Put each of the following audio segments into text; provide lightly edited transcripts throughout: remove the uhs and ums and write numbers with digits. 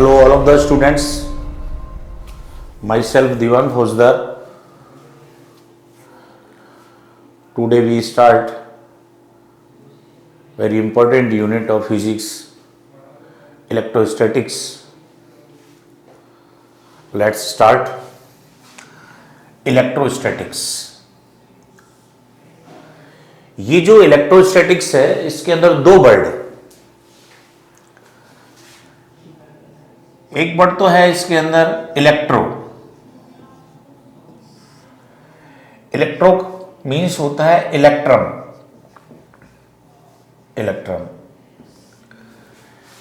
Hello all of the students, myself Divan Fauzdar. Today we start very important unit of physics, electrostatics. Let's start electrostatics. ये जो electrostatics है इसके अंदर दो word है। एक वर्ड तो है इसके अंदर इलेक्ट्रो। इलेक्ट्रो मीन्स होता है इलेक्ट्रॉन। इलेक्ट्रॉन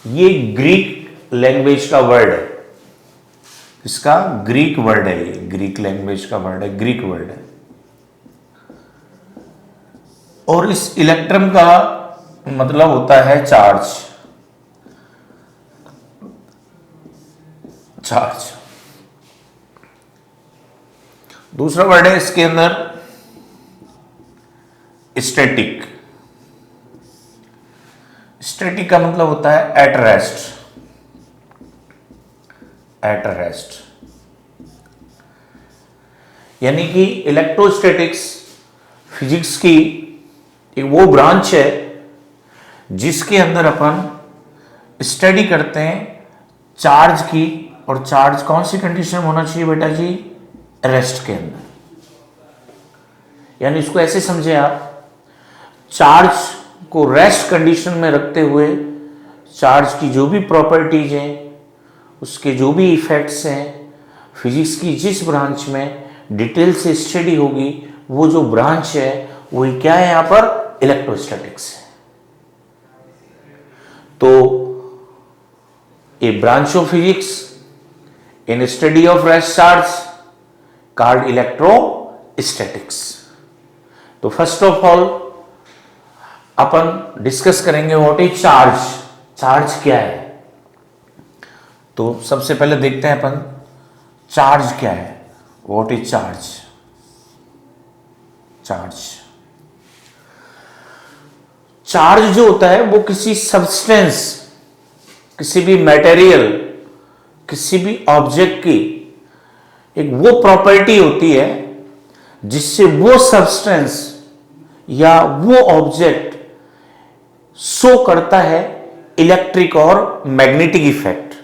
ये ग्रीक लैंग्वेज का वर्ड है। इसका ग्रीक वर्ड है, ये ग्रीक लैंग्वेज का वर्ड है, ग्रीक वर्ड है। और इस इलेक्ट्रॉन का मतलब होता है चार्ज। चार्ज दूसरा वर्ड है इसके अंदर स्टैटिक। स्टैटिक का मतलब होता है एट रेस्ट। एट रेस्ट यानी कि इलेक्ट्रोस्टैटिक्स फिजिक्स की एक वो ब्रांच है जिसके अंदर अपन स्टडी करते हैं चार्ज की। और चार्ज कौन सी कंडीशन में होना चाहिए बेटा जी? रेस्ट के अंदर। यानी इसको ऐसे समझे आप, चार्ज को रेस्ट कंडीशन में रखते हुए चार्ज की जो भी प्रॉपर्टीज हैं, उसके जो भी इफेक्ट्स हैं, फिजिक्स की जिस ब्रांच में डिटेल से स्टडी होगी वो जो ब्रांच है वही क्या है यहां पर? इलेक्ट्रोस्टैटिक्स है। तो a branch of physics in study of rest charge called electrostatics. तो फर्स्ट ऑफ ऑल अपन डिस्कस करेंगे व्हाट इज चार्ज। चार्ज क्या है? तो सबसे पहले देखते हैं अपन चार्ज क्या है। What is charge? चार्ज जो होता है वो किसी सब्सटेंस, किसी भी मटेरियल, किसी भी ऑब्जेक्ट की एक वो प्रॉपर्टी होती है जिससे वो सब्सटेंस या वो ऑब्जेक्ट शो करता है इलेक्ट्रिक और मैग्नेटिक इफेक्ट।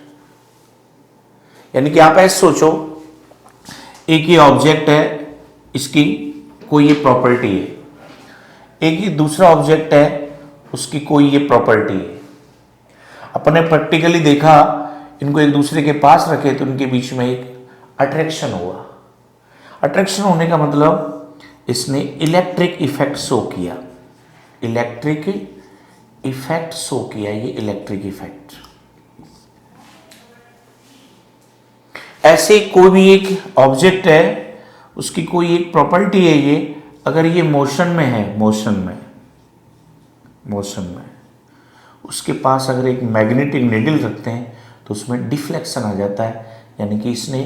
यानी कि आप ऐसे सोचो, एक ही ऑब्जेक्ट है, इसकी कोई ये प्रॉपर्टी है, एक ही दूसरा ऑब्जेक्ट है, उसकी कोई ये प्रॉपर्टी है। अपने प्रैक्टिकली देखा, इनको एक दूसरे के पास रखे तो इनके बीच में एक अट्रैक्शन हुआ। अट्रैक्शन होने का मतलब इसने इलेक्ट्रिक इफेक्ट शो किया। इलेक्ट्रिक इफेक्ट शो किया, ये इलेक्ट्रिक इफेक्ट। ऐसे कोई भी एक ऑब्जेक्ट है, उसकी कोई एक प्रॉपर्टी है, ये अगर ये मोशन में है, मोशन में उसके पास अगर एक मैग्नेटिक नीडल रखते हैं तो उसमें डिफ्लेक्शन आ जाता है। यानी कि इसने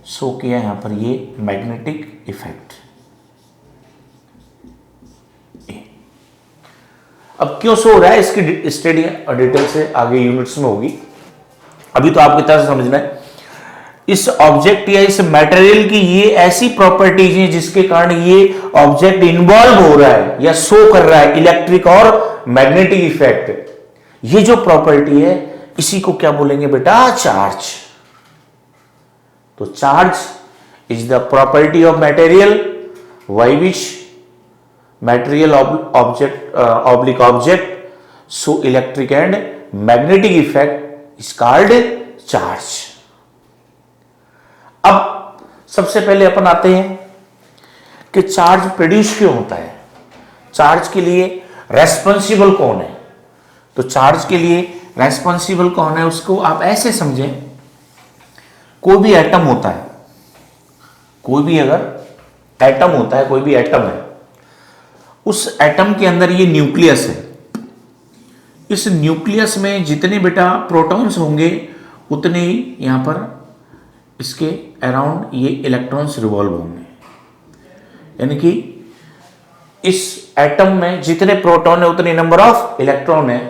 शो किया यहां पर ये मैग्नेटिक इफेक्ट। अब क्यों शो हो रहा है इसकी स्टडी डिटेल से आगे यूनिट्स में होगी। अभी तो आपकी तरह से समझना है इस ऑब्जेक्ट या इस मटेरियल की ये ऐसी प्रॉपर्टीज हैं जिसके कारण ये ऑब्जेक्ट इन्वॉल्व हो रहा है या शो कर रहा है इलेक्ट्रिक और मैग्नेटिक इफेक्ट। ये जो प्रॉपर्टी है इसी को क्या बोलेंगे बेटा? चार्ज। तो charge is the property of material by which material object oblique object so electric and magnetic effect is called charge. अब सबसे पहले अपन आते हैं कि चार्ज प्रोड्यूस क्यों होता है, चार्ज के लिए रेस्पॉन्सिबल कौन है। तो चार्ज के लिए रेस्पॉन्सिबल कौन है उसको आप ऐसे समझें, कोई भी एटम होता है, कोई भी अगर एटम होता है, कोई भी एटम है, उस एटम के अंदर ये न्यूक्लियस है। इस न्यूक्लियस में जितने बेटा प्रोटॉन्स होंगे उतने ही यहां पर इसके अराउंड ये इलेक्ट्रॉन्स रिवॉल्व होंगे। यानी कि इस एटम में जितने प्रोटॉन है उतने नंबर ऑफ इलेक्ट्रॉन है।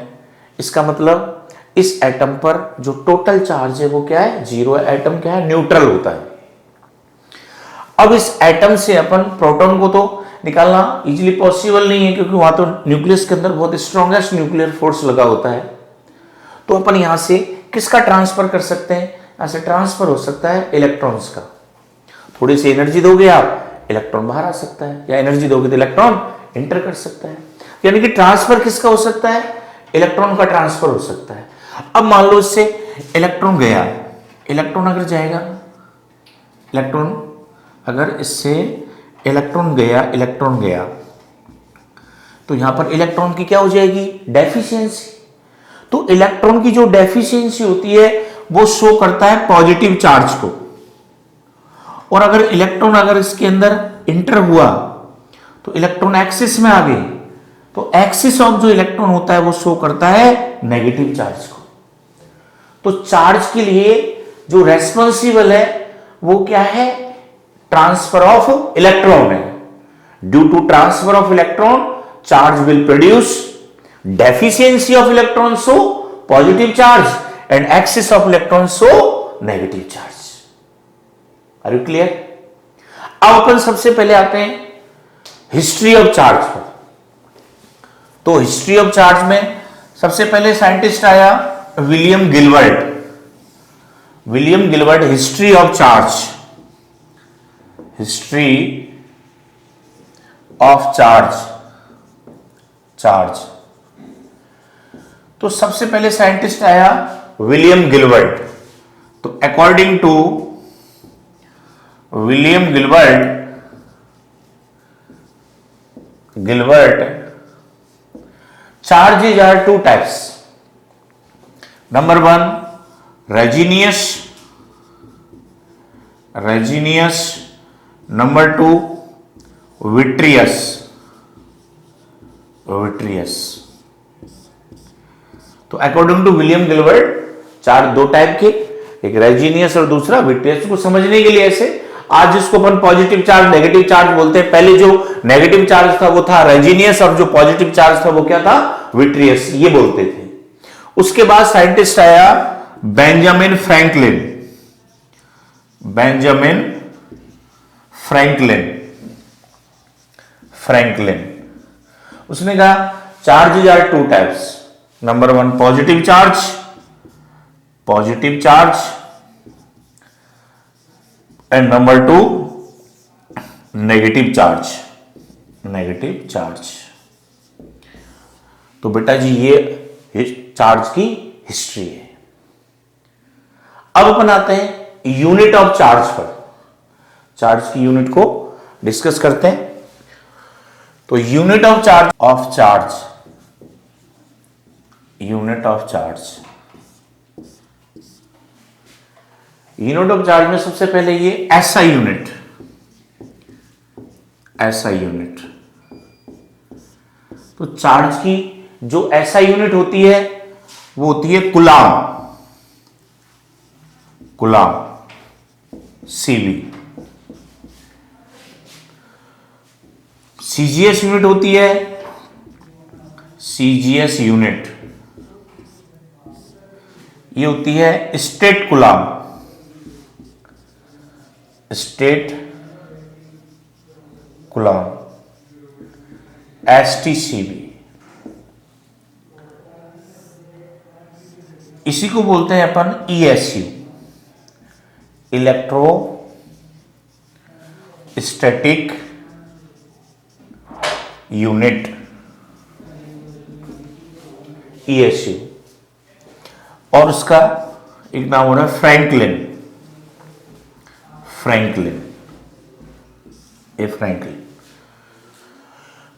इसका मतलब इस एटम पर जो टोटल चार्ज है वो क्या है, जीरो है। एटम क्या है, न्यूट्रल होता है। अब इस एटम से अपन प्रोटॉन को तो निकालना इजीली पॉसिबल नहीं है, क्योंकि वहां तो न्यूक्लियस के अंदर बहुत स्ट्रॉन्गेस्ट न्यूक्लियर फोर्स लगा होता है। तो अपन यहां से किसका ट्रांसफर कर सकते हैं, यहां से ट्रांसफर हो सकता है इलेक्ट्रॉन्स का। थोड़ी सी एनर्जी दोगे आप, इलेक्ट्रॉन बाहर आ सकता है, या एनर्जी दोगे तो इलेक्ट्रॉन एंटर कर सकता है। यानी कि ट्रांसफर किसका हो सकता है, इलेक्ट्रॉन का ट्रांसफर हो सकता है। अब मान लो इससे इलेक्ट्रॉन गया, इलेक्ट्रॉन अगर जाएगा, इलेक्ट्रॉन अगर इससे इलेक्ट्रॉन गया तो यहां पर इलेक्ट्रॉन की क्या हो जाएगी, डेफिशिएंसी। तो इलेक्ट्रॉन की जो डेफिशिएंसी होती है वो शो करता है पॉजिटिव चार्ज को। और अगर इलेक्ट्रॉन अगर इसके अंदर इंटर हुआ तो इलेक्ट्रॉन एक्सिस में आ गए, तो एक्सिस ऑफ जो इलेक्ट्रॉन होता है वो शो करता है नेगेटिव चार्ज को। तो चार्ज के लिए जो रेस्पॉन्सिबल है वो क्या है, ट्रांसफर ऑफ इलेक्ट्रॉन है। Due to transfer of electron charge will produce deficiency of electron show positive charge and excess of electron show negative charge. Are you clear? अब अपन सबसे पहले आते हैं हिस्ट्री ऑफ चार्ज पर। तो हिस्ट्री ऑफ चार्ज में सबसे पहले साइंटिस्ट आया William Gilbert. William Gilbert, history of charge, history of charge. तो सबसे पहले साइंटिस्ट आया विलियम गिलबर्ट। तो according to William Gilbert charges are two types. Number one, resinous. Number two, vitreous. तो according to William Gilbert charge दो type के, एक resinous और दूसरा विट्रियस। को समझने के लिए ऐसे, आज जिसको अपन पॉजिटिव चार्ज नेगेटिव चार्ज बोलते हैं, पहले जो नेगेटिव चार्ज था वो था रेजिनियस और जो पॉजिटिव चार्ज था वो क्या था, विट्रियस, ये बोलते थे। उसके बाद साइंटिस्ट आया बेंजामिन फ्रैंकलिन। उसने कहा charges are two types. Number one, positive charge and number two, negative charge. तो बेटा जी ये चार्ज की हिस्ट्री है। अब अपन आते हैं यूनिट ऑफ चार्ज पर। चार्ज की यूनिट को डिस्कस करते हैं। तो यूनिट ऑफ चार्ज में सबसे पहले ये एसआई यूनिट। तो चार्ज की जो एसआई यूनिट होती है वो होती है कुलाम, सीवी। सीजीएस यूनिट होती है, सीजीएस यूनिट ये होती है स्टेट कुलाम, एसटीसीबी। इसी को बोलते हैं अपन ESU, electro static unit, ESU. और उसका एक नाम हो रहा है फ्रैंकलिन।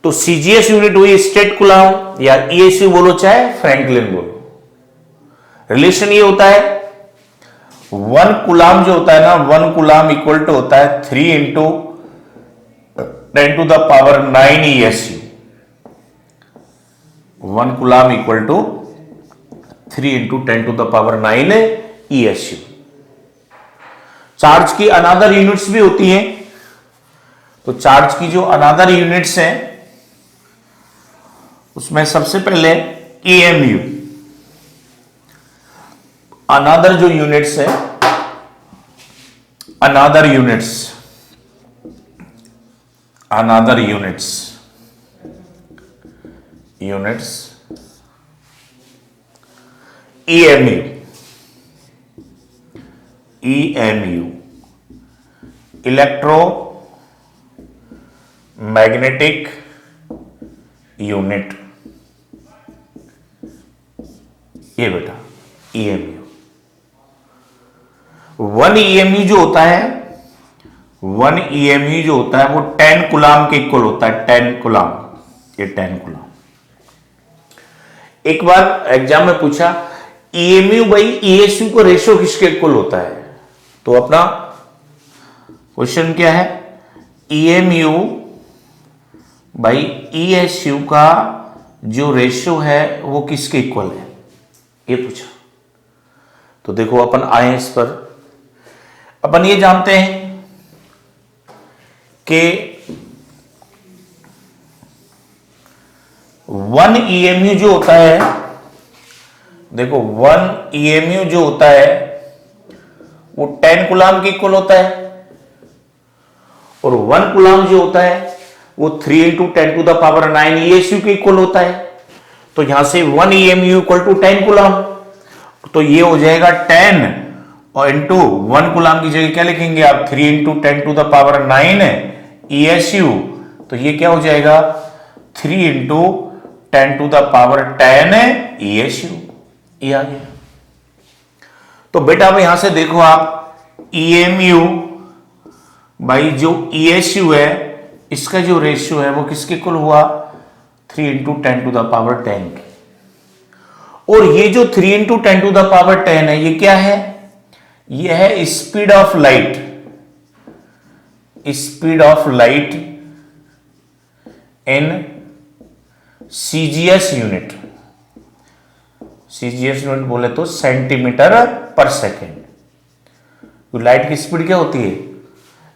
तो सीजीएस यूनिट हुई स्टेट कुलाम, या ईएसयू बोलो चाहे फ्रैंकलिन बोलो। रिलेशन ये होता है, 1 कुलाम जो होता है ना, 1 कुलाम इक्वल टू होता है 3 into 10⁹ ESU. 1 coulomb equal to 3 into 10⁹ ESU. Charge की अनदर यूनिट्स भी होती हैं। तो चार्ज की जो अनदर यूनिट्स हैं उसमें सबसे पहले एएमयू, अनादर जो यूनिट्स है, another units EMU, electro magnetic unit, ये बेटा EMU। 1 EMU जो होता है, 1 EMU जो होता है वो 10 कूलाम के इक्वल होता है, 10 कूलाम, ये 10 कूलाम। एक बार एग्जाम में पूछा EMU बाई ESU का रेशियो किसके इक्वल होता है, तो अपना क्वेश्चन क्या है, EMU बाई ESU का जो रेशियो है वो किसके इक्वल है, ये पूछा। तो देखो अपन आए इस पर, अपन ये जानते हैं कि 1 EMU जो होता है, देखो 1 EMU जो होता है वो 10 कूलाम के इक्वल होता है, और 1 कूलाम जो होता है वो 3 × 10⁹ ESU के इक्वल होता है। तो यहां से 1 EMU इक्वल टू 10 कूलाम, तो ये हो जाएगा 10 और इंटू 1 कूलाम की जगह क्या लिखेंगे आप, 3 × 10⁹ ESU, तो ये क्या हो जाएगा 3 × 10⁻10 ESU, ये आ गया। तो बेटा अब यहां से देखो आप EMU भाई जो ESU है इसका जो रेशियो है वो किसके इक्वल हुआ, 3 × 10⁻10 के। और ये जो 3 × 10⁻10 है ये क्या है, ये है speed of light, speed of light in CGS unit, CGS unit बोले तो सेंटीमीटर पर सेकेंड। तो लाइट की स्पीड क्या होती है,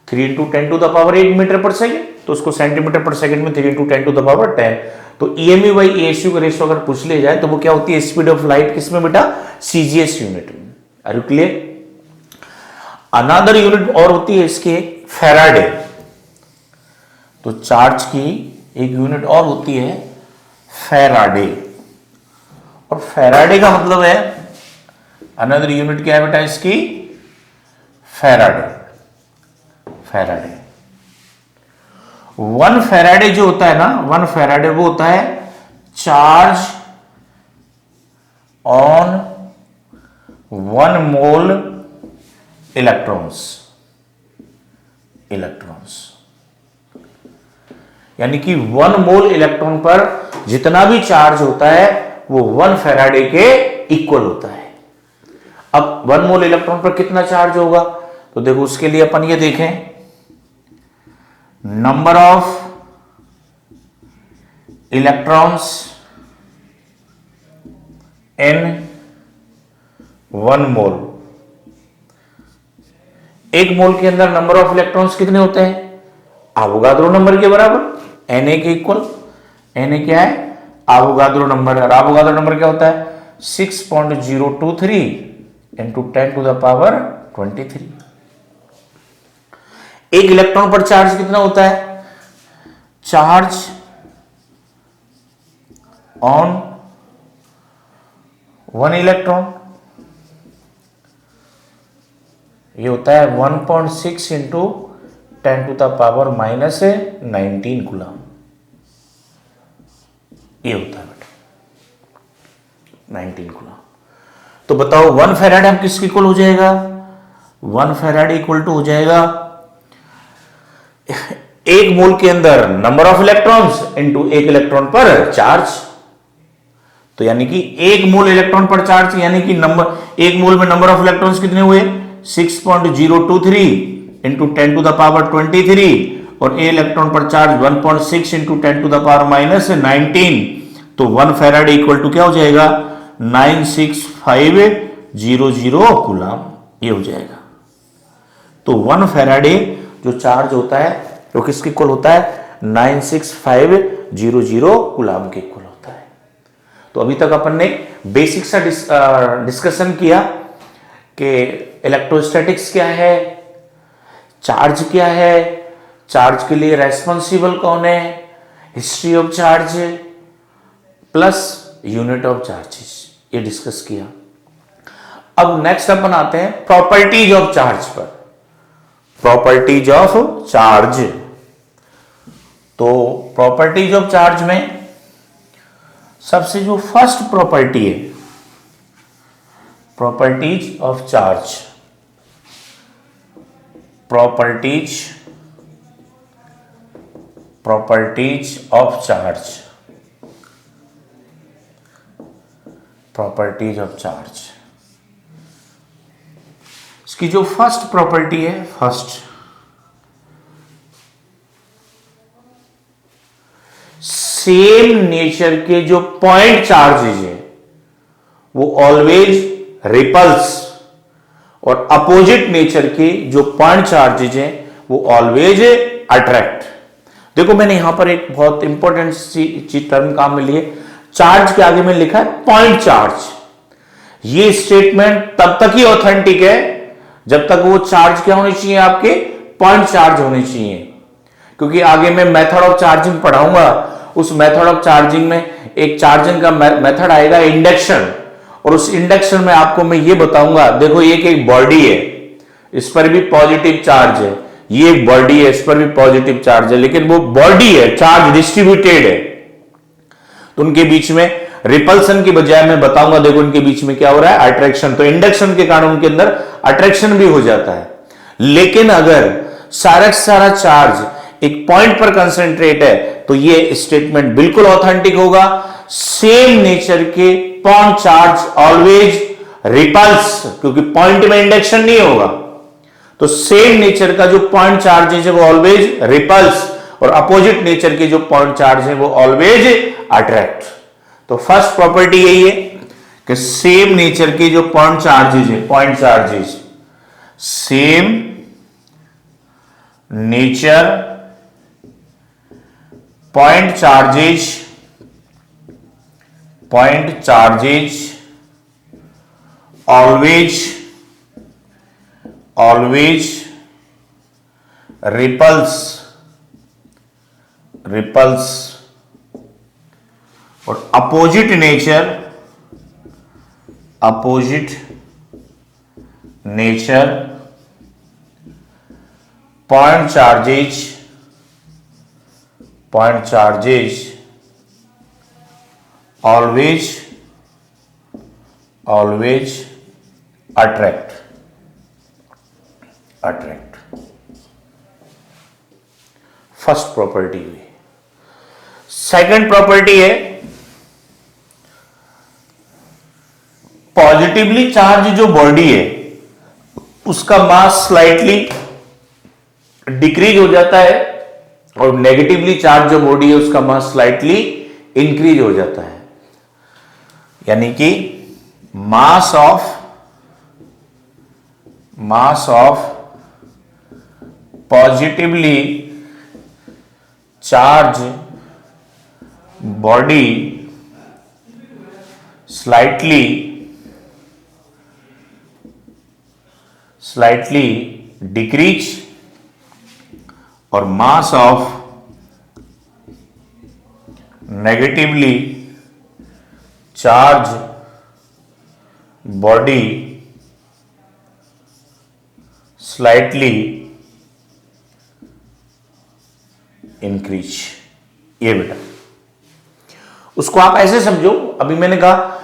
3 × 10⁸ मीटर पर सेकेंड, तो उसको सेंटीमीटर पर सेकेंड में 3 × 10⁻10। तो EMU बाई ESU का रेशियो अगर पूछ लिया जाए तो वो क्या होती है, स्पीड ऑफ लाइट किसमें बेटा, CGS यूनिट में। Are you clear. Another unit और होती है इसके फैराडे, तो चार्ज की एक यूनिट और होती है फैराडे, और फैराडे का मतलब है, अनदर यूनिट क्या है बेटा इसकी, फैराडे। 1 फैराडे जो होता है ना, 1 फैराडे वो होता है चार्ज ऑन 1 मोल इलेक्ट्रॉन्स, यानी कि 1 मोल इलेक्ट्रॉन पर जितना भी चार्ज होता है वो 1 फैराडे के इक्वल होता है। अब 1 मोल इलेक्ट्रॉन पर कितना चार्ज होगा, तो देखो उसके लिए अपन ये देखें, नंबर ऑफ इलेक्ट्रॉन्स इन 1 मोल। 1 मोल के अंदर नंबर ऑफ इलेक्ट्रॉन्स कितने होते हैं, अवोगाद्रो नंबर के बराबर, Na के इक्वल। Na क्या है, अवोगाद्रो नंबर, और अवोगाद्रो नंबर क्या होता है 6.023 इंटू 10⁻23। एक इलेक्ट्रॉन पर चार्ज कितना होता है, चार्ज ऑन 1 इलेक्ट्रॉन ये होता है 1.6 इंटू 10⁻⁻19 कूलाम, ये होता है बेटा 19 कूलाम। तो बताओ 1 फैराडे हम किसके इक्वल हो जाएगा, 1 फैराडे इक्वल टू हो जाएगा 1 मोल के अंदर number of electrons into 1 electron पर चार्ज। तो यानी कि 1 मोल इलेक्ट्रॉन पर चार्ज, यानी कि नंबर 1 मोल में नंबर ऑफ इलेक्ट्रॉन्स कितने हुए 6.023 इंटू 10⁻23, और ए इलेक्ट्रॉन पर चार्ज 1.6 इंटू 10⁻⁻19, तो 1 फैराडे इक्वल टू क्या हो जाएगा 96500 कूलाम, ये हो जाएगा। तो 1 फैराडे जो चार्ज होता है वो किसके इक्वल होता है 96500 कूलाम के इक्वल होता है। तो अभी तक अपन ने बेसिक सा डिस्कशन किया कि इलेक्ट्रोस्टैटिक्स क्या है, चार्ज क्या है, चार्ज के लिए रेस्पॉन्सिबल कौन है, history of charge plus unit of charges, ये डिस्कस किया। अब नेक्स्ट अपन आते हैं प्रॉपर्टीज ऑफ चार्ज पर। प्रॉपर्टीज ऑफ चार्ज, तो प्रॉपर्टीज ऑफ चार्ज में सबसे जो फर्स्ट प्रॉपर्टी है, properties of charge, properties of charge, properties of charge, इसकी जो फर्स्ट प्रॉपर्टी है, फर्स्ट सेम नेचर के जो पॉइंट चार्जेज है वो ऑलवेज रिपल्स, और अपोजिट नेचर के जो पॉइंट चार्जेज हैं वो ऑलवेज अट्रैक्ट। देखो मैंने यहां पर एक बहुत इंपॉर्टेंट चीज टर्म काम में लिए, चार्ज के आगे में लिखा है पॉइंट चार्ज। ये स्टेटमेंट तब तक ही ऑथेंटिक है जब तक वो चार्ज क्या होने चाहिए, आपके पॉइंट चार्ज होने चाहिए, क्योंकि आगे मैं मेथड ऑफ चार्जिंग पढ़ाऊंगा। उस मेथड ऑफ चार्जिंग में एक चार्जिंग का मेथड आएगा इंडक्शन, और उस इंडक्शन में आपको मैं ये बताऊंगा, देखो ये एक बॉडी है, इस पर भी पॉजिटिव चार्ज है, ये एक बॉडी है, इस पर भी पॉजिटिव चार्ज है, लेकिन वो बॉडी है, चार्ज डिस्ट्रीब्यूटेड है, तो उनके बीच में रिपल्सन की बजाय मैं बताऊंगा, देखो इनके बीच में क्या हो रहा है, अट्रैक्शन। तो इंडक्शन के कारण उनके अंदर अट्रैक्शन भी हो जाता है। लेकिन अगर सारा चार्ज एक पॉइंट पर कंसेंट्रेट है तो ये स्टेटमेंट बिल्कुल ऑथेंटिक होगा। सेम नेचर के पॉइंट चार्ज ऑलवेज रिपल्स, क्योंकि पॉइंट में इंडक्शन नहीं होगा, तो सेम नेचर का जो पॉइंट चार्ज है वो ऑलवेज रिपल्स, और अपोजिट नेचर के जो पॉइंट चार्ज है वो ऑलवेज अट्रैक्ट। तो फर्स्ट प्रॉपर्टी यही है कि सेम नेचर के जो पॉइंट चार्जेज है, point charges, same nature point charges always repels, और opposite nature point charges always attract. First property हुई। सेकंड प्रॉपर्टी है पॉजिटिवली चार्ज जो बॉडी है उसका मास स्लाइटली डिक्रीज हो जाता है, और नेगेटिवली चार्ज जो बॉडी है उसका मास स्लाइटली इंक्रीज हो जाता है। यानी कि mass of positively charge body slightly decrease, और mass of negatively charge body slightly increase. ये बेटा उसको आप ऐसे समझो, अभी मैंने कहा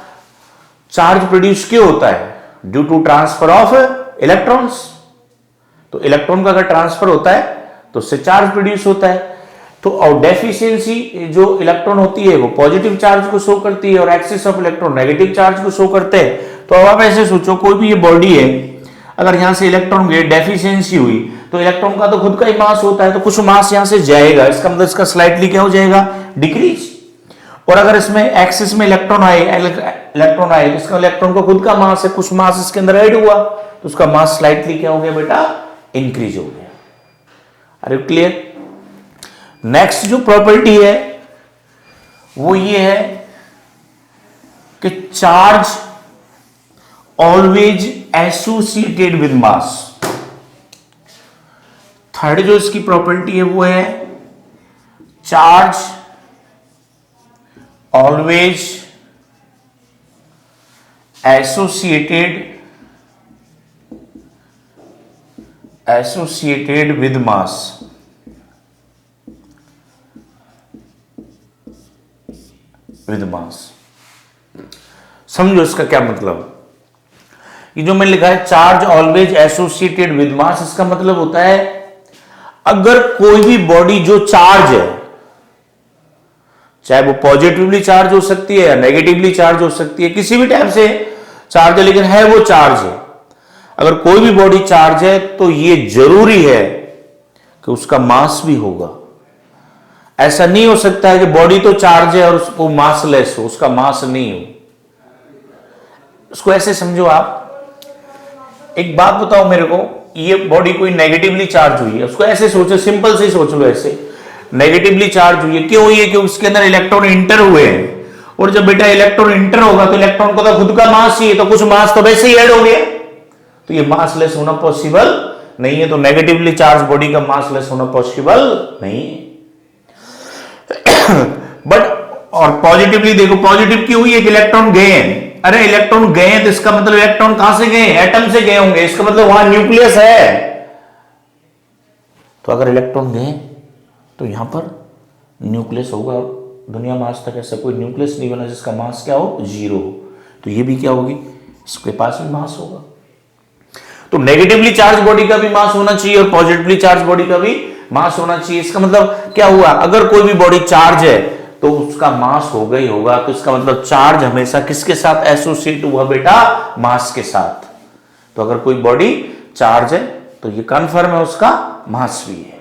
चार्ज प्रोड्यूस क्यों होता है, due to transfer of electrons. तो इलेक्ट्रॉन का अगर ट्रांसफर होता है तो उससे चार्ज प्रोड्यूस होता है। तो और डेफिशिएंसी जो इलेक्ट्रॉन होती है वो पॉजिटिव चार्ज को शो करती है, और excess of electron negative charge को शो करते हैं। तो अब आप ऐसे सोचो, कोई भी ये बॉडी है, अगर यहां से इलेक्ट्रॉन गए, डेफिशिएंसी हुई, तो इलेक्ट्रॉन का तो खुद का ही मास होता है, तो कुछ मास यहां से जाएगा, इसका मतलब इसका स्लाइटली क्या हो जाएगा, डिक्रीज। और अगर इसमें एक्सेस में इलेक्ट्रॉन आए तो इसका इलेक्ट्रॉन का खुद का मास है, कुछ मास इसके अंदर ऐड हुआ तो उसका मास स्लाइटली क्या हो गया बेटा, इंक्रीज हो गया। अरे क्लियर। नेक्स्ट जो प्रॉपर्टी है वो ये है कि charge always associated with mass. Third जो इसकी प्रॉपर्टी है वो है charge always associated with mass. समझो इसका क्या मतलब। ये जो मैंने लिखा है charge always associated with mass, इसका मतलब होता है अगर कोई भी बॉडी जो चार्ज है, चाहे वो पॉजिटिवली चार्ज हो सकती है या नेगेटिवली चार्ज हो सकती है, किसी भी टाइप से चार्ज है लेकिन है वो चार्ज है, अगर कोई भी बॉडी चार्ज है तो ये जरूरी है कि उसका मास भी होगा। ऐसा नहीं हो सकता है कि बॉडी तो चार्ज है और उसको मासलेस हो, उसका मास नहीं हो। उसको ऐसे समझो आप, एक बात बताओ मेरे को, ये बॉडी कोई नेगेटिवली चार्ज हुई है, उसको ऐसे सोचो, सिंपल से सोच लो, ऐसे नेगेटिवली चार्ज हुई है, क्यों हुई है? क्योंकि उसके अंदर इलेक्ट्रॉन इंटर हुए हैं, और जब बेटा इलेक्ट्रॉन इंटर होगा तो इलेक्ट्रॉन को तो खुद का मास चाहिए, तो कुछ मास तो वैसे ही ऐड हो गया, तो ये मासलेस होना पॉसिबल नहीं है। तो नेगेटिवली चार्ज बॉडी का मासलेस होना पॉसिबल नहीं है। बट और पॉजिटिवली देखो, पॉजिटिव क्यों हुई है? कि इलेक्ट्रॉन गए हैं। अरे इलेक्ट्रॉन गए हैं तो इसका मतलब इलेक्ट्रॉन कहां से गए? एटम से गए होंगे, इसका मतलब वहां न्यूक्लियस है। तो अगर इलेक्ट्रॉन गए तो यहां पर न्यूक्लियस होगा। दुनिया में आज तक ऐसा कोई न्यूक्लियस नहीं बना जिसका मास क्या हो? जीरो हो। तो ये भी क्या होगी? इसके पास भी मास होगा। तो नेगेटिवली चार्ज बॉडी का भी मास होना चाहिए और पॉजिटिवली चार्ज बॉडी का भी मास होना चाहिए। इसका मतलब क्या हुआ? अगर कोई भी बॉडी चार्ज है तो उसका मास होगा ही होगा। तो इसका मतलब चार्ज हमेशा किसके साथ एसोसिएट हुआ बेटा? मास के साथ। तो अगर कोई बॉडी चार्ज है तो ये कन्फर्म है उसका मास भी है।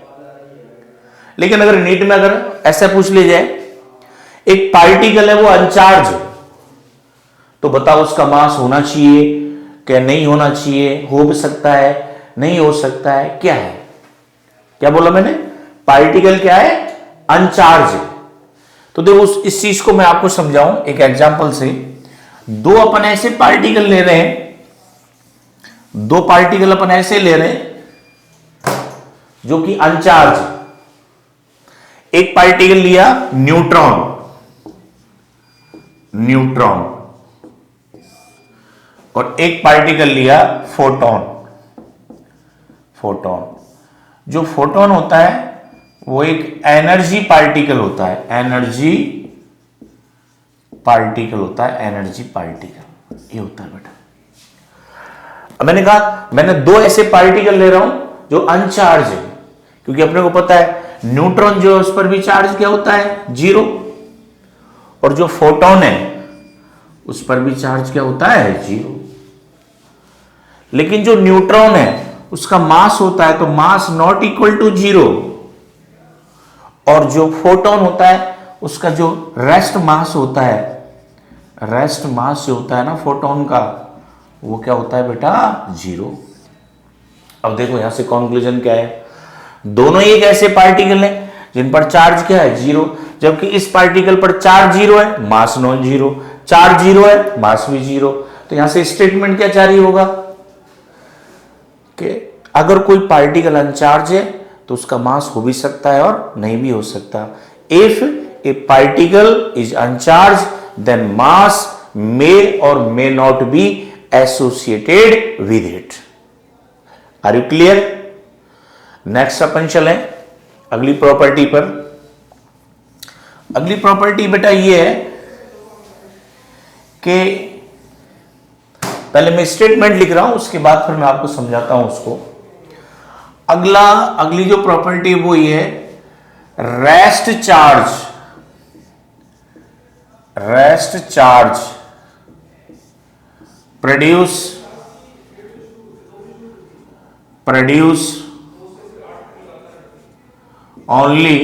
लेकिन अगर नीट में अगर ऐसा पूछ ले जाए, एक पार्टिकल है वो अनचार्ज है, तो बताओ उसका मास होना चाहिए क्या नहीं होना चाहिए? हो भी सकता है, नहीं हो सकता है, क्या है? क्या बोला मैंने? पार्टिकल क्या है? अनचार्ज है। तो देखो इस चीज को मैं आपको समझाऊं एक एग्जांपल से। दो अपन ऐसे पार्टिकल ले रहे हैं, दो पार्टिकल अपन ऐसे ले रहे हैं जो कि अनचार्ज है। एक पार्टिकल लिया न्यूट्रॉन, और एक पार्टिकल लिया फोटॉन। जो फोटॉन होता है वो एक एनर्जी पार्टिकल होता है, एनर्जी पार्टिकल ये होता है बेटा। अब मैंने कहा मैंने दो ऐसे पार्टिकल ले रहा हूं जो अनचार्ज है, क्योंकि अपने को पता है न्यूट्रॉन जो है उस पर भी चार्ज क्या होता है? जीरो। और जो फोटॉन है उस पर भी चार्ज क्या होता है? जीरो। लेकिन जो न्यूट्रॉन है उसका मास होता है, तो mass not equal to zero. और जो फोटॉन होता है उसका जो रेस्ट मास होता है, रेस्ट मास जो होता है ना फोटॉन का, वो क्या होता है बेटा? जीरो। अब देखो यहां से कंक्लूजन क्या है? दोनों ही एक ऐसे पार्टिकल हैं जिन पर चार्ज क्या है? जीरो। जबकि इस पार्टिकल पर चार्ज जीरो है, मास नॉन जीरो। चार्ज जीरो है, मास भी जीरो। तो यहां से स्टेटमेंट क्या जारी होगा कि अगर कोई पार्टिकल अनचार्ज है तो उसका मास हो भी सकता है और नहीं भी हो सकता। If a particle is uncharge then mass may और may not be associated with it. Are you clear? Next अपन चलें अगली प्रॉपर्टी पर। अगली प्रॉपर्टी बेटा ये है कि पहले मैं स्टेटमेंट लिख रहा हूं, उसके बाद फिर मैं आपको समझाता हूं उसको। अगली जो प्रॉपर्टी वो ये है, rest charge produce only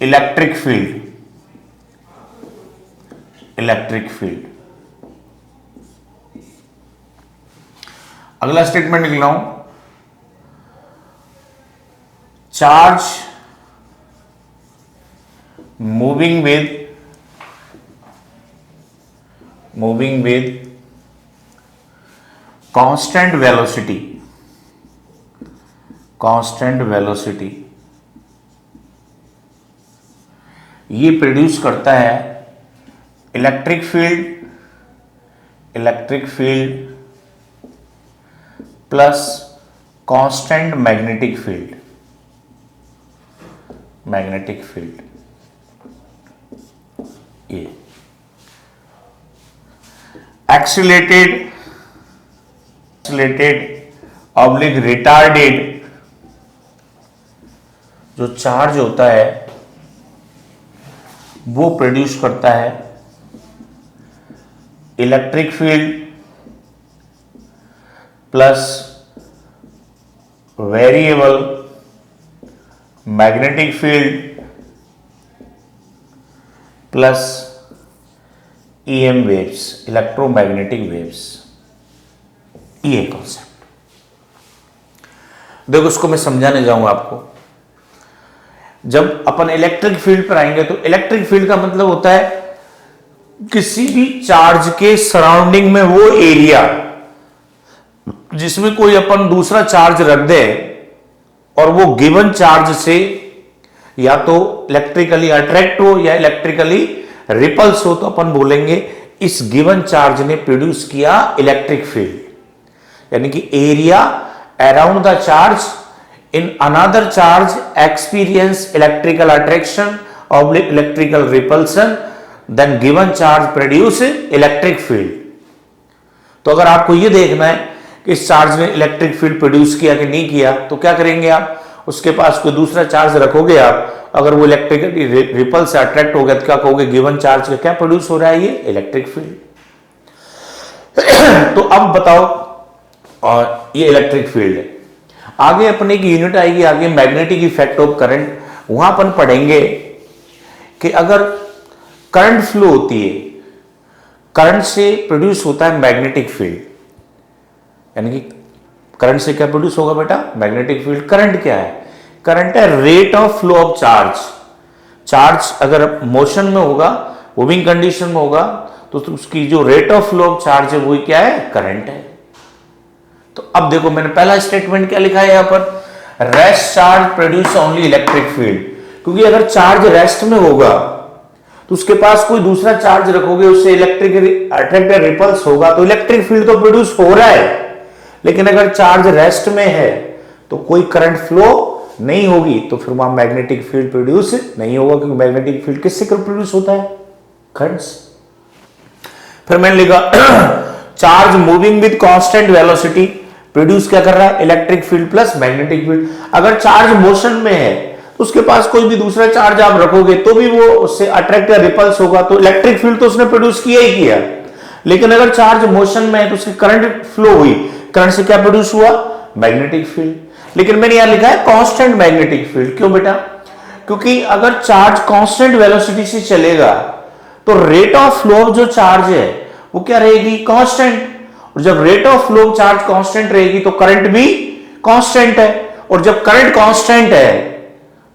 electric field. अगला स्टेटमेंट लिख रहा हूं, charge moving with constant velocity ये प्रोड्यूस करता है electric field plus constant magnetic field ये एक्सीलरेटेड ऑब्लिक रिटार्डेड जो चार्ज होता है वो प्रोड्यूस करता है electric field plus variable magnetic field plus EM waves, electromagnetic waves. ये कॉन्सेप्ट देखो, उसको मैं समझाने जाऊंगा आपको। जब अपन इलेक्ट्रिक फील्ड पर आएंगे तो इलेक्ट्रिक फील्ड का मतलब होता है किसी भी चार्ज के सराउंडिंग में वो एरिया जिसमें कोई अपन दूसरा चार्ज रख दे और वो गिवन चार्ज से या तो इलेक्ट्रिकली अट्रैक्ट हो या इलेक्ट्रिकली रिपल्स हो, तो अपन बोलेंगे इस गिवन चार्ज ने प्रोड्यूस किया इलेक्ट्रिक फील्ड, यानी कि area around the charge in another charge experience electrical attraction और electrical repulsion, then given charge produce electric field. तो अगर आपको यह देखना है कि इस चार्ज ने इलेक्ट्रिक फील्ड प्रोड्यूस किया कि नहीं किया, तो क्या करेंगे आप, उसके पास कोई दूसरा चार्ज रखोगे आप, अगर वो इलेक्ट्रिकली रिपल से अट्रैक्ट हो गया तो क्या कहोगे, गिवन चार्ज का क्या प्रोड्यूस हो रहा है, ये इलेक्ट्रिक फील्ड। तो अब बताओ, और ये इलेक्ट्रिक फील्ड है। आगे अपने की यूनिट आएगी आगे मैग्नेटिक इफेक्ट ऑफ करंट, वहां अपन पढ़ेंगे कि अगर करंट फ्लो होती है, करंट से प्रोड्यूस होता है मैग्नेटिक फील्ड, यानी कि करंट से क्या प्रोड्यूस होगा बेटा, मैग्नेटिक फील्ड। करंट क्या है, करंट है rate of flow of charge. Charge अगर मोशन में होगा, मूविंग कंडीशन में होगा, तो उसकी जो rate of flow of charge है वो क्या है, करंट है। तो अब देखो मैंने पहला स्टेटमेंट क्या लिखा है यहां पर, rest charge produce only electric field, क्योंकि अगर चार्ज रेस्ट में होगा तो उसके पास कोई दूसरा चार्ज रखोगे, उससे इलेक्ट्रिक अट्रैक्ट रिपल्स होगा, तो इलेक्ट्रिक फील्ड तो प्रोड्यूस हो रहा है। लेकिन अगर चार्ज रेस्ट में है तो कोई करंट फ्लो नहीं होगी, तो फिर वहां मैग्नेटिक फील्ड प्रोड्यूस नहीं होगा, क्योंकि मैग्नेटिक फील्ड किससे प्रोड्यूस होता है, करंट से। फिर मैंने लिखा charge moving with constant velocity produce क्या कर रहा है, electric field plus magnetic field. अगर चार्ज मोशन में है तो उसके पास कोई भी दूसरा चार्ज आप रखोगे तो भी वो उससे अट्रैक्ट या रिपल्स होगा, तो इलेक्ट्रिक फील्ड तो उसने प्रोड्यूस किया ही किया। लेकिन अगर चार्ज मोशन में है तो उसकी करंट फ्लो हुई, करंट से क्या प्रोड्यूस हुआ, मैग्नेटिक फील्ड। लेकिन मैंने यहां लिखा है कांस्टेंट मैग्नेटिक फील्ड, क्यों बेटा, क्योंकि अगर चार्ज कांस्टेंट वेलोसिटी से चलेगा तो रेट ऑफ फ्लो ऑफ जो चार्ज है वो क्या रहेगी, कांस्टेंट। और जब rate of flow of charge constant रहेगी तो करंट भी कांस्टेंट है, और जब करंट कांस्टेंट है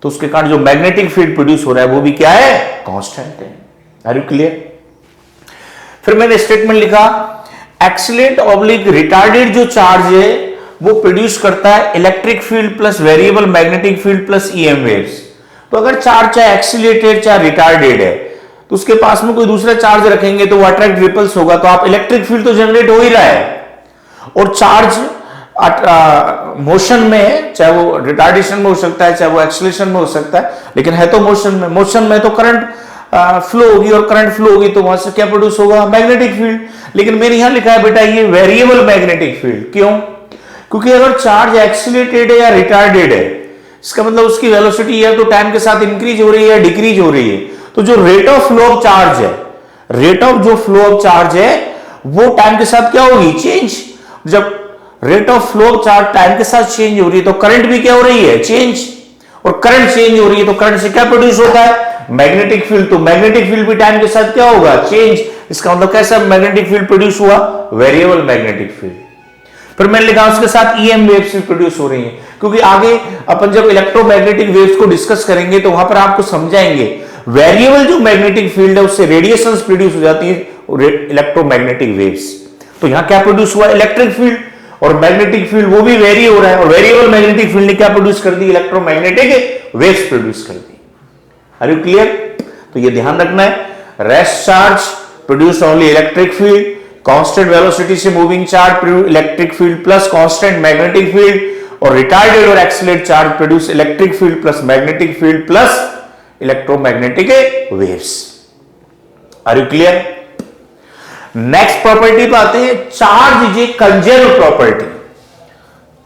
तो उसके कारण जो मैग्नेटिक फील्ड प्रोड्यूस हो रहा है वो भी क्या है, कांस्टेंट है। Are you clear. फिर मैंने स्टेटमेंट लिखा एक्सीलरेट ऑब्लिक रिटार्डेड जो चार्ज है वो प्रोड्यूस करता है electric field plus variable magnetic field plus EM waves. तो अगर चार्ज चाहे एक्सीलरेटेड चाहे रिटार्डेड है तो उसके पास में कोई दूसरा चार्ज रखेंगे तो वो अट्रैक्ट रिपल्स होगा, तो आप इलेक्ट्रिक फील्ड तो जनरेट हो ही रहा है। और चार्ज मोशन में है, चाहे वो रिटार्डेशन में हो सकता है चाहे वो एक्सीलरेशन में हो सकता है, लेकिन है तो मोशन में। मोशन में तो करंट फ्लो होगी, और करंट फ्लो होगी तो वहां से क्या प्रोड्यूस होगा, मैग्नेटिक फील्ड। लेकिन मैंने यहां लिखा है बेटा ये वेरिएबल मैग्नेटिक फील्ड, क्यों, क्योंकि अगर चार्ज एक्सीलरेटेड है या रिटार्डेड है, इसका मतलब उसकी वेलोसिटी या तो टाइम के साथ इंक्रीज हो रही है या डिक्रीज हो रही है, तो जो rate of flow of charge है, रेट ऑफ जो फ्लो ऑफ चार्ज है वो टाइम के साथ क्या होगी, चेंज। जब rate of flow of charge time के साथ चेंज हो रही है तो करंट भी क्या हो रही है, चेंज। और करंट चेंज हो रही है तो करंट से क्या प्रोड्यूस होता है, मैग्नेटिक फील्ड। तो मैग्नेटिक फील्ड भी टाइम के साथ क्या होगा, चेंज। इसका मतलब कैसा मैग्नेटिक फील्ड प्रोड्यूस हुआ, वेरिएबल मैग्नेटिक फील्ड। फिर मैंने लिखा उसके साथ EM वेव्स भी प्रोड्यूस हो रही हैं, क्योंकि आगे अपन जब इलेक्ट्रोमैग्नेटिक वेव्स को डिस्कस करेंगे तो वहां पर आपको समझाएंगे वेरिएबल जो मैग्नेटिक फील्ड है उससे रेडिएशंस प्रोड्यूस हो जाती है, इलेक्ट्रोमैग्नेटिक वेव्स। तो यहां क्या प्रोड्यूस हुआ, इलेक्ट्रिक फील्ड। और मैग्नेटिक फील्ड वो भी वेरी हो रहा है, और वेरिएबल मैग्नेटिक फील्ड ने क्या प्रोड्यूस कर दी? इलेक्ट्रोमैग्नेटिक वेव्स प्रोड्यूस कर दी। Are you clear? तो ये ध्यान रखना है, rest charge produce only electric field, constant velocity से moving charge electric field plus constant magnetic field, और रिटार्डेड और accelerate charge produce electric field plus magnetic field plus electromagnetic waves. Are you clear? Next property पे आते हैं, charge is a conserve property.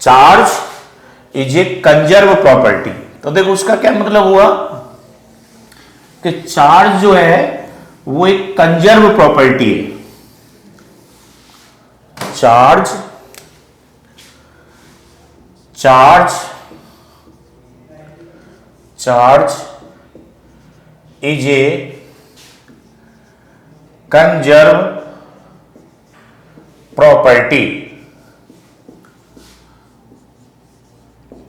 Charge is a conserve property. तो देखो उसका क्या मतलब हुआ कि चार्ज जो है वो एक कंजर्व प्रॉपर्टी है। Charge charge charge is a conserve property.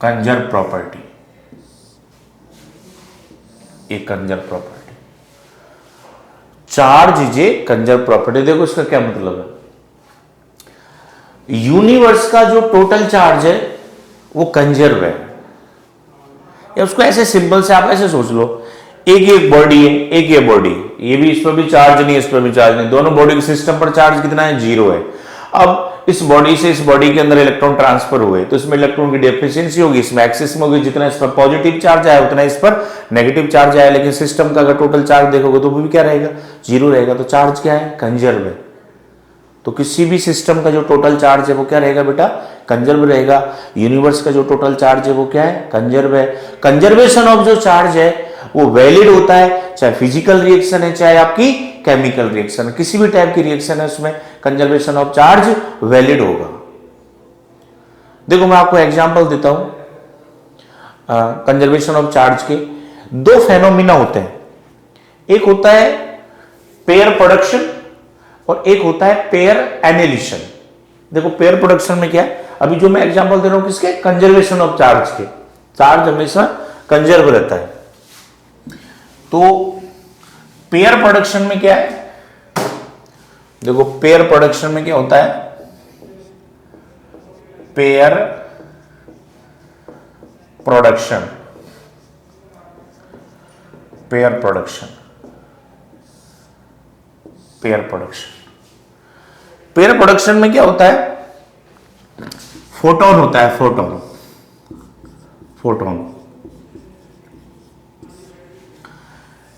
Conserve property, ये conserve property, charge is a conserve property. देखो इसका क्या मतलब है, यूनिवर्स का जो टोटल चार्ज है वो कंजर्व है, या उसको ऐसे सिंपल से आप ऐसे सोच लो, एक बॉडी है, एक ये बॉडी, ये भी, इस पर भी चार्ज नहीं, इस पर भी चार्ज नहीं, दोनों बॉडी के सिस्टम पर चार्ज कितना है? 0 है। अब इस बॉडी से इस बॉडी के अंदर इलेक्ट्रॉन ट्रांसफर हुए तो इसमें इलेक्ट्रॉन की डेफिशिएंसी होगी, इसमें एक्सिस में होगी, जितना इस पर पॉजिटिव चार्ज आया उतना इस पर नेगेटिव चार्ज आया, लेकिन सिस्टम का अगर टोटल चार्ज देखोगे तो वो भी क्या रहेगा? 0 रहेगा। तो चार्ज क्या है? कंजर्व है। तो किसी भी सिस्टम का जो टोटल चार्ज है वो क्या रहेगा बेटा? कंजर्व रहेगा। यूनिवर्स का जो टोटल चार्ज है वो क्या है? कंजर्व है। कंजर्वेशन ऑफ जो चार्ज है वो वैलिड होता है, चाहे फिजिकल रिएक्शन है चाहे आपकी केमिकल रिएक्शन है, किसी भी टाइप की रिएक्शन है उसमें कंजर्वेशन ऑफ चार्ज वैलिड होगा। देखो मैं आपको एग्जांपल देता हूं कंजर्वेशन ऑफ चार्ज के। 2 फेनोमेना होते हैं, एक होता है पेयर प्रोडक्शन और एक होता है पेयर एनिलिशन। देखो पेयर प्रोडक्शन में क्या है, अभी जो मैं एग्जांपल दे रहा हूं किसके? कंजर्वेशन ऑफ चार्ज के। चार्ज हमेशा कंजर्व रहता है। तो पेयर प्रोडक्शन में क्या है? देखो पेयर प्रोडक्शन में क्या होता है? Pair production, pair production, pair production, pair production में क्या होता है? फोटोन होता है, फोटोन, फोटोन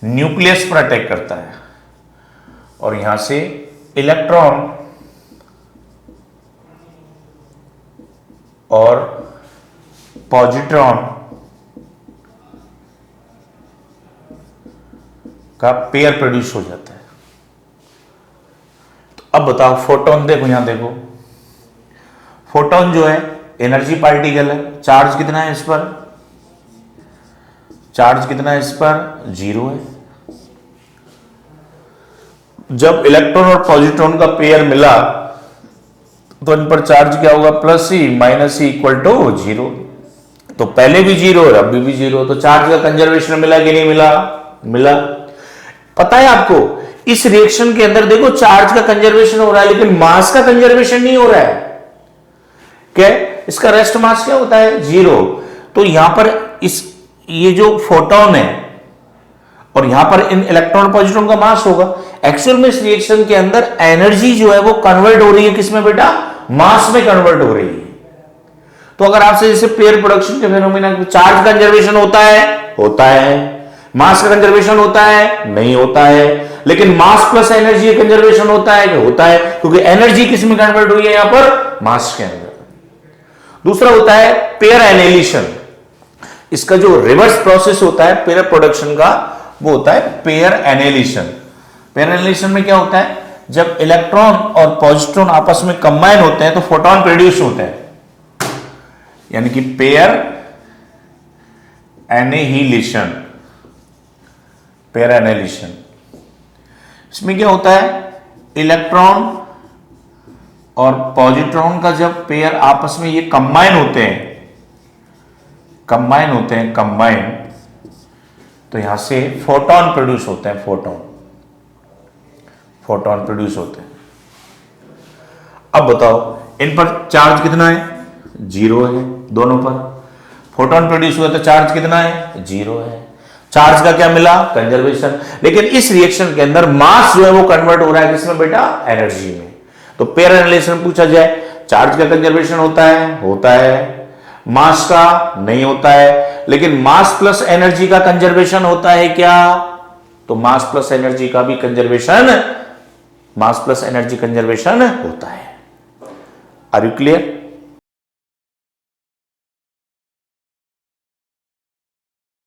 न्यूक्लियस पर अटैक करता है और यहां से इलेक्ट्रॉन और पॉजिट्रॉन का पेयर प्रोड्यूस हो जाता है। तो अब बताओ फोटोन, देखो यहां देखो, फोटोन जो है एनर्जी पार्टिकल है, चार्ज कितना है इस पर? चार्ज कितना है इस पर? 0 है। जब इलेक्ट्रॉन और पॉजिट्रॉन का पेयर मिला तो इन पर चार्ज क्या होगा? Plus e minus e equal to 0। तो पहले भी 0 और अभी भी 0, तो चार्ज का कंजर्वेशन मिला कि नहीं मिला? मिला। पता है आपको इस रिएक्शन के अंदर देखो चार्ज का कंजर्वेशन हो रहा है लेकिन मास का कंजर्वेशन नहीं हो रहा है। क्या? इसका रेस्ट मास क्या होता है? 0। तो यहां पर ये जो फोटोन है और यहां पर इन इलेक्ट्रॉन पॉजिट्रॉन का मास होगा। एक्चुअल में इस रिएक्शन के अंदर एनर्जी जो है वो कन्वर्ट हो रही है किसमें बेटा? मास में कन्वर्ट हो रही है। तो अगर आपसे जैसे पेयर प्रोडक्शन के फेनोमेना, चार्ज कंजर्वेशन होता है? होता है। मास का कंजर्वेशन होता है? नहीं होता है। लेकिन मास प्लस एनर्जी कंजर्वेशन होता है? होता है, क्योंकि एनर्जी किस में कन्वर्ट हुई है? यहां पर मास के अंदर। दूसरा होता है पेयर एनिलिशन। इसका जो रिवर्स प्रोसेस होता है पेयर प्रोडक्शन का वो होता है पेयर एनिलिशन। पेयर एनिलिशन में क्या होता है? जब इलेक्ट्रॉन और पॉजिट्रॉन आपस में कंबाइन होते हैं तो फोटोन प्रोड्यूस होते हैं, यानी कि पेयर एनिहिलेशन, पेयर एनिहिलेशन। इसमें क्या होता है? इलेक्ट्रॉन और पॉजिट्रॉन का जब पेयर आपस में ये कंबाइन होते हैं, कंबाइन, तो यहां से फोटोन प्रोड्यूस होते हैं, फोटोन प्रोड्यूस होते हैं। अब बताओ इन पर चार्ज कितना है, 0 है दोनों पर। फोटोन प्रोड्यूस हुआ तो चार्ज कितना है, 0 है। चार्ज का क्या मिला, कंजर्वेशन। लेकिन इस रिएक्शन के अंदर मास जो है वो कन्वर्ट हो रहा है किसमें बेटा, एनर्जी में। तो पेयर एनालिसिस में पूछा जाए चार्ज का कंजर्वेशन होता है, मास का नहीं होता है, लेकिन मास प्लस एनर्जी का कंजर्वेशन होता है क्या, तो मास प्लस एनर्जी का भी conservation, mass plus energy conservation होता है। Are you clear?